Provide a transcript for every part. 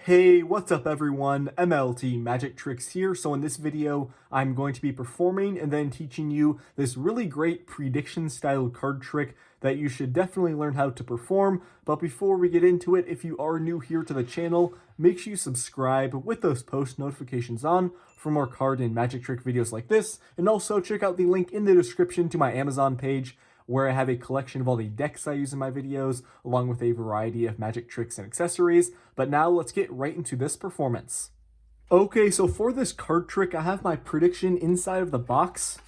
Hey, what's up everyone? MLT Magic Tricks here. So in this video, I'm going to be performing and then teaching you this really great prediction style card trick that you should definitely learn how to perform. But before we get into it, if you are new here to the channel, make sure you subscribe with those post notifications on for more card and magic trick videos like this. And also check out the link in the description to my Amazon page, where I have a collection of all the decks I use in my videos, along with a variety of magic tricks and accessories. But now let's get right into this performance. Okay, so for this card trick, I have my prediction inside of the box.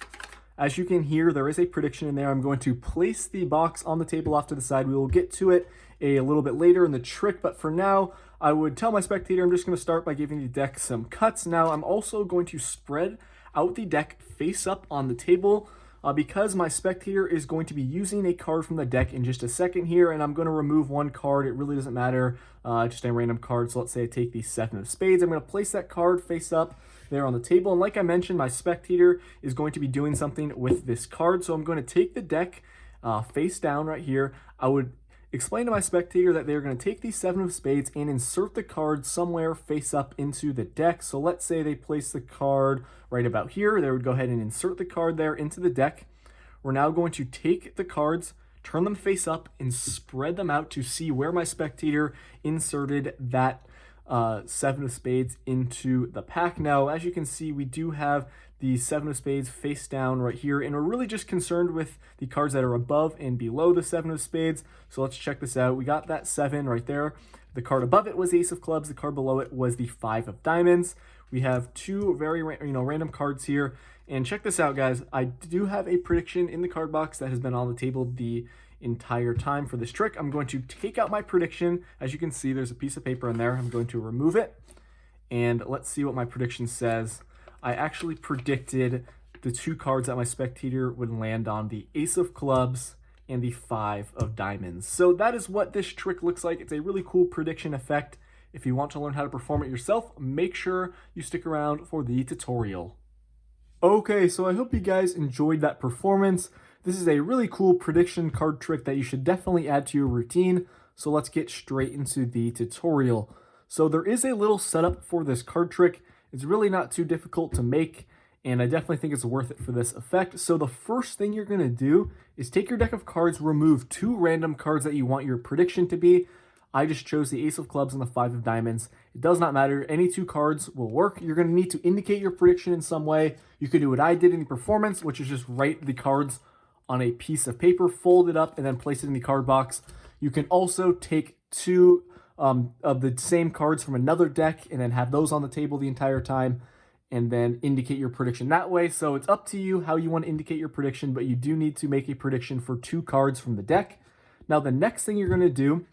As you can hear, there is a prediction in there. I'm going to place the box on the table off to the side. We will get to it a little bit later in the trick, but for now, I would tell my spectator I'm just going to start by giving the deck some cuts. Now, I'm also going to spread out the deck face up on the table, because my spectator is going to be using a card from the deck in just a second here, and I'm going to remove one card. It really doesn't matter, just a random card. So let's say I take the 7 of spades. I'm going to place that card face up there on the table, and like I mentioned, my spectator is going to be doing something with this card. So I'm going to take the deck face down right here. I would explain to my spectator that they're going to take the 7 of spades and insert the card somewhere face up into the deck. So let's say they place the card right about here. They would go ahead and insert the card there into the deck. We're now going to take the cards, turn them face up, and spread them out to see where my spectator inserted that 7 of spades into the pack. Now, as you can see, we do have the 7 of spades face down right here, and we're really just concerned with the cards that are above and below the 7 of spades. So let's check this out. We got that 7 right there. The card above it was the ace of clubs. The card below it was the 5 of diamonds. We have two very random cards here. And check this out, guys. I do have a prediction in the card box that has been on the table the entire time for this trick. I'm going to take out my prediction. As you can see, there's a piece of paper in there. I'm going to remove it, and let's see what my prediction says. I actually predicted the two cards that my spectator would land on, the ace of clubs and the 5 of diamonds. So that is what this trick looks like. It's a really cool prediction effect. If you want to learn how to perform it yourself, make sure you stick around for the tutorial. Okay, so I hope you guys enjoyed that performance. This is a really cool prediction card trick that you should definitely add to your routine. So let's get straight into the tutorial. So there is a little setup for this card trick. It's really not too difficult to make, and I definitely think it's worth it for this effect. So the first thing you're going to do is take your deck of cards, remove 2 random cards that you want your prediction to be. I just chose the ace of clubs and the 5 of diamonds. It does not matter. Any 2 cards will work. You're going to need to indicate your prediction in some way. You could do what I did in the performance, which is just write the cards on a piece of paper, fold it up, and then place it in the card box. You can also take 2 of the same cards from another deck and then have those on the table the entire time and then indicate your prediction that way. So it's up to you how you want to indicate your prediction, but you do need to make a prediction for 2 cards from the deck. Now, the next thing you're going to do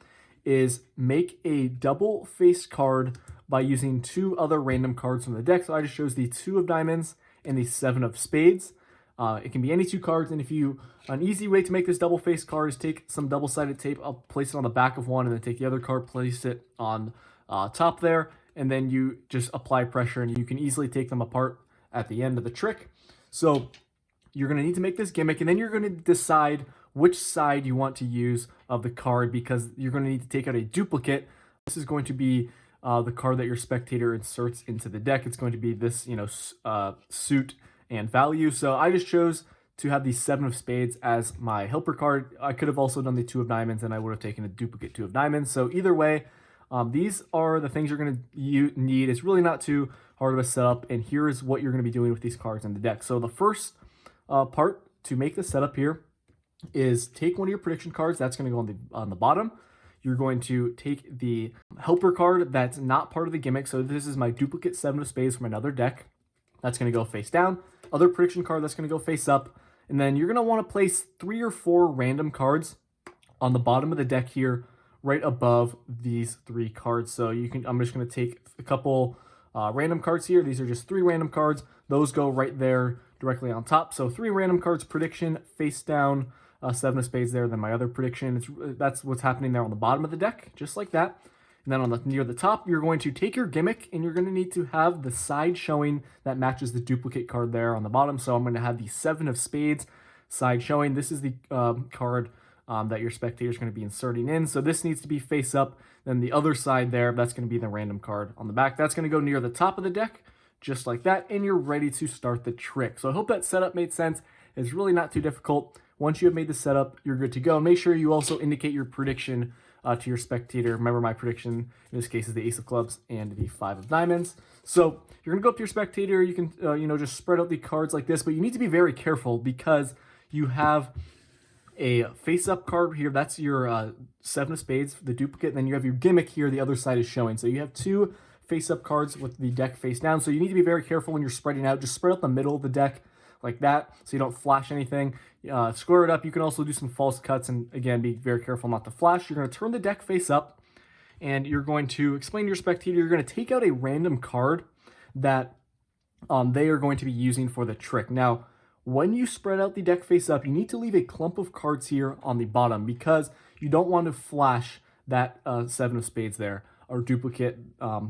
is make a double face card by using 2 other random cards from the deck. So I just chose the 2 of diamonds and the 7 of spades. It can be any 2 cards, and an easy way to make this double face card is take some double-sided tape. I'll place it on the back of one, and then take the other card, place it on top there, and then you just apply pressure, and you can easily take them apart at the end of the trick. So you're going to need to make this gimmick, and then you're going to decide which side you want to use of the card, because you're going to need to take out a duplicate. This is going to be the card that your spectator inserts into the deck. It's going to be this, suit and value. So I just chose to have the 7 of spades as my helper card. I could have also done the 2 of diamonds, and I would have taken a duplicate 2 of diamonds. So either way, these are the things you're going to need. It's really not too hard of a setup, and here is what you're going to be doing with these cards in the deck. So the first part to make the setup here is take one of your prediction cards. That's going to go on the bottom. You're going to take the helper card that's not part of the gimmick. So this is my duplicate 7 of spades from another deck. That's going to go face down. Other prediction card, that's going to go face up. And then you're going to want to place 3 or 4 random cards on the bottom of the deck here, right above these 3 cards. So I'm just going to take a couple random cards here. These are just 3 random cards. Those go right there directly on top. So 3 random cards, prediction, face down, 7 of spades there. Then my other prediction, that's what's happening there on the bottom of the deck, just like that. And then near the top, you're going to take your gimmick, and you're going to need to have the side showing that matches the duplicate card there on the bottom. So I'm going to have the 7 of spades side showing. This is the card that your spectator is going to be inserting in. So this needs to be face up. Then the other side there, that's going to be the random card on the back. That's going to go near the top of the deck, just like that, and you're ready to start the trick. So I hope that setup made sense. It's really not too difficult. Once you have made the setup, you're good to go. Make sure you also indicate your prediction to your spectator. Remember, my prediction in this case is the ace of clubs and the 5 of diamonds. So you're gonna go up to your spectator. You can just spread out the cards like this, but you need to be very careful because you have a face-up card here. That's your 7 of spades, the duplicate. And then you have your gimmick here. The other side is showing. So you have 2 face-up cards with the deck face down. So you need to be very careful when you're spreading out. Just spread out the middle of the deck like that so you don't flash anything. Square it up. You can also do some false cuts, and again, be very careful not to flash. You're going to turn the deck face up, and you're going to explain to your spectator. You're going to take out a random card that they are going to be using for the trick. Now, when you spread out the deck face up, you need to leave a clump of cards here on the bottom because you don't want to flash that 7 of spades there, or duplicate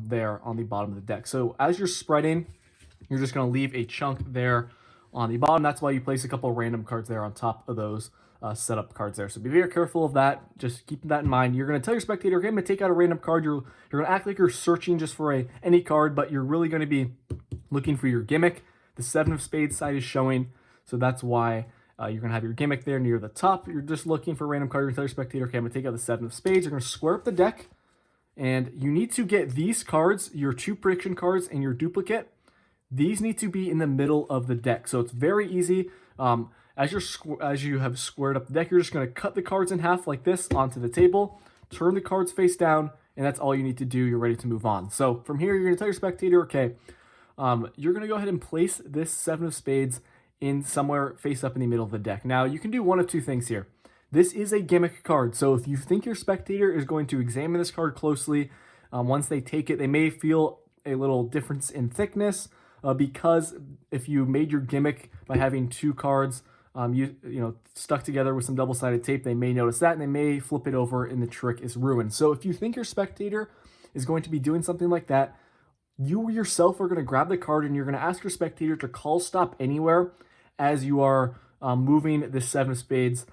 there on the bottom of the deck. So as you're spreading, you're just going to leave a chunk there on the bottom. That's why you place a couple of random cards there on top of those setup cards there. So be very careful of that. Just keep that in mind. You're going to tell your spectator, okay, I'm going to take out a random card. You're going to act like you're searching just for any card, but you're really going to be looking for your gimmick. The 7 of spades side is showing, so that's why you're going to have your gimmick there near the top. You're just looking for a random card. You're going to tell your spectator, okay, I'm going to take out the 7 of spades. You're going to square up the deck, and you need to get these cards, your 2 prediction cards and your duplicate. These need to be in the middle of the deck. So it's very easy. As you have squared up the deck, you're just going to cut the cards in half like this onto the table, turn the cards face down, and that's all you need to do. You're ready to move on. So from here, you're going to tell your spectator, okay, you're going to go ahead and place this 7 of spades in somewhere face up in the middle of the deck. Now, you can do one of 2 things here. This is a gimmick card. So if you think your spectator is going to examine this card closely, once they take it, they may feel a little difference in thickness. Because if you made your gimmick by having 2 cards stuck together with some double-sided tape, they may notice that and they may flip it over and the trick is ruined. So if you think your spectator is going to be doing something like that, you yourself are going to grab the card and you're going to ask your spectator to call stop anywhere as you are moving the 7 of spades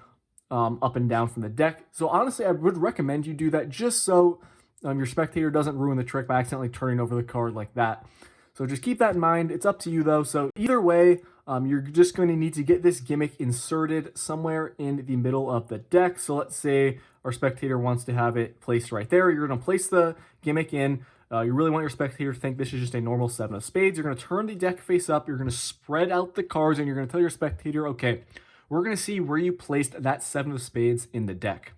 up and down from the deck. So honestly, I would recommend you do that just so your spectator doesn't ruin the trick by accidentally turning over the card like that. So just keep that in mind. It's up to you though. So either way, you're just going to need to get this gimmick inserted somewhere in the middle of the deck. So let's say our spectator wants to have it placed right there. You're going to place the gimmick in. You really want your spectator to think this is just a normal 7 of spades. You're going to turn the deck face up. You're going to spread out the cards and you're going to tell your spectator, okay, we're going to see where you placed that 7 of spades in the deck.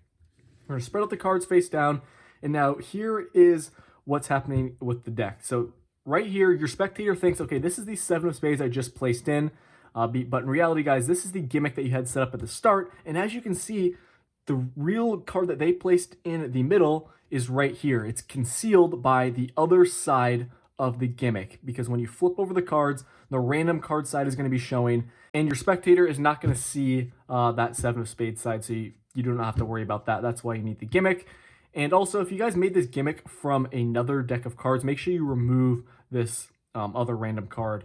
We're going to spread out the cards face down. And now here is what's happening with the deck. So right here, your spectator thinks, okay, this is the 7 of spades I just placed in. But in reality, guys, this is the gimmick that you had set up at the start. And as you can see, the real card that they placed in the middle is right here. It's concealed by the other side of the gimmick. Because when you flip over the cards, the random card side is going to be showing. And your spectator is not going to see that 7 of spades side. So you don't have to worry about that. That's why you need the gimmick. And also, if you guys made this gimmick from another deck of cards, make sure you remove this other random card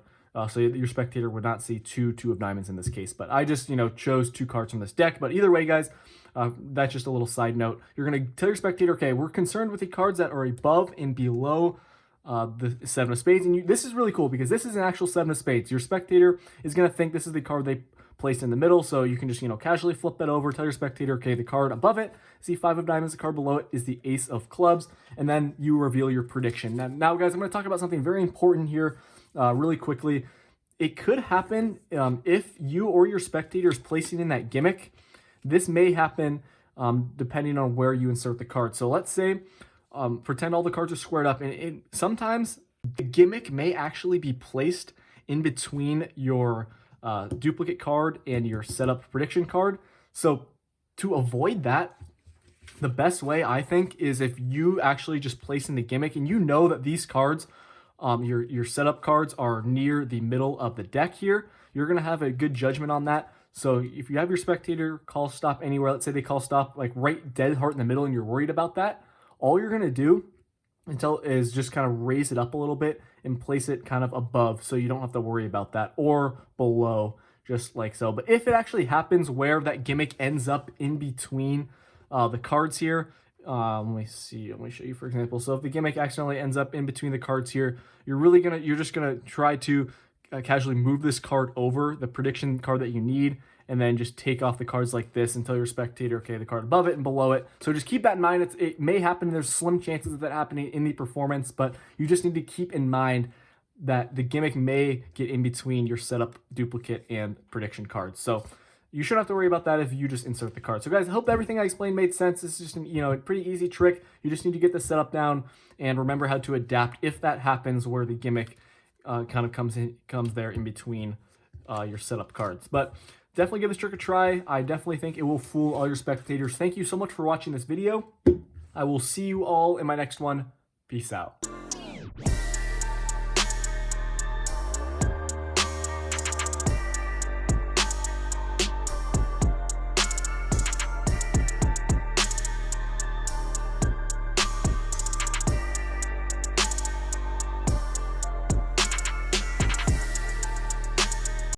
so your spectator would not see 2 of diamonds in this case. But I just, chose 2 cards from this deck. But either way, guys, that's just a little side note. You're going to tell your spectator, okay, we're concerned with the cards that are above and below the 7 of spades. And this is really cool because this is an actual 7 of spades. Your spectator is going to think this is the card they placed in the middle, so you can just casually flip that over, tell your spectator, okay, the card above it is the 5 of diamonds, the card below it is the ace of clubs, and then you reveal your prediction. Now guys, I'm going to talk about something very important here really quickly. It could happen if you or your spectator is placing in that gimmick. This may happen depending on where you insert the card. So let's say pretend all the cards are squared up, and sometimes the gimmick may actually be placed in between your duplicate card and your setup prediction card. So to avoid that, the best way I think is if you actually just place in the gimmick and you know that these cards, your setup cards are near the middle of the deck here, you're going to have a good judgment on that. So if you have your spectator call stop anywhere, let's say they call stop like right dead heart in the middle and you're worried about that, all you're going to do is just kind of raise it up a little bit and place it kind of above so you don't have to worry about that, or below, just like so. But if it actually happens where that gimmick ends up in between the cards here, let me see. Let me show you, for example. So if the gimmick accidentally ends up in between the cards here, you're just gonna try to casually move this card over the prediction card that you need, and then just take off the cards like this and tell your spectator, okay, the card above it and below it. So just keep that in mind. It may happen. There's slim chances of that happening in the performance, but you just need to keep in mind that the gimmick may get in between your setup, duplicate, and prediction cards. So you shouldn't have to worry about that if you just insert the card. So guys, I hope everything I explained made sense. This is just a pretty easy trick. You just need to get the setup down and remember how to adapt if that happens where the gimmick kind of comes there in between your setup cards. But definitely give this trick a try. I definitely think it will fool all your spectators. Thank you so much for watching this video. I will see you all in my next one. Peace out.